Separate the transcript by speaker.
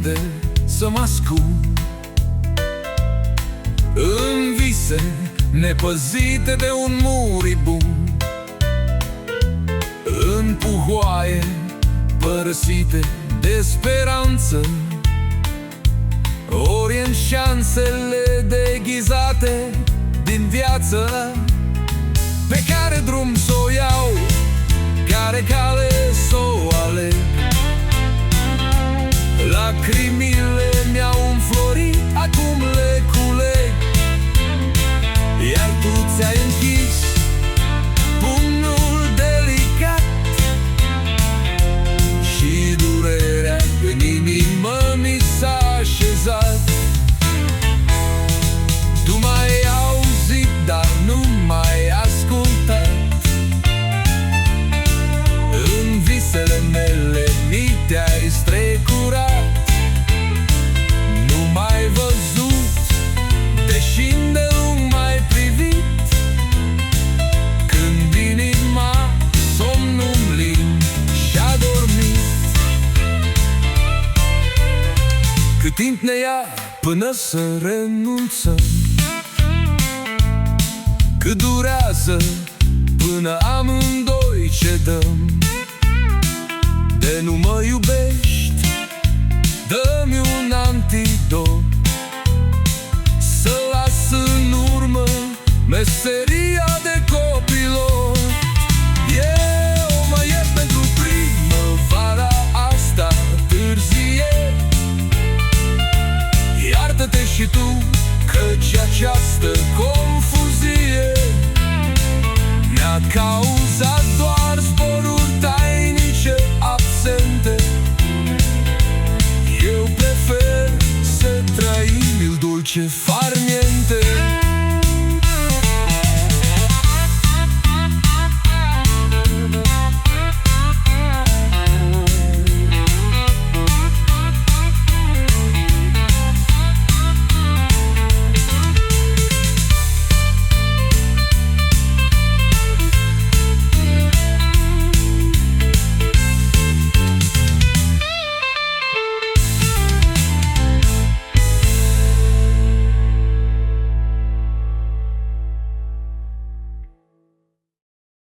Speaker 1: unde să mă ascund, în vise nepăzite de un muribund, în puhoaie părăsite de speranță, ori în șansele deghizate din viață. Pe care drum s-o iau, care cale s-o aleg, lacrimile mi-au înflorit, acum le culeg. Iar tu ți-ai închis pumnul delicat și durerea în inimă mi s-a așezat. Tu m-ai auzit, dar nu m-ai ascultat. În visele mele mi te-ai strecurat. Nu m-ai văzut, deși îndelung m-ai privit, când inima somnul lin și-a dormit. Cât timp ne ia până să renunțăm, cât durează până amândoi cedăm. De nu mă iubești, dă-mi un antidot, să las în urmă meseria de copilot. Eu mă iert pentru primăvara asta târzie. Iartă-te și tu, căci această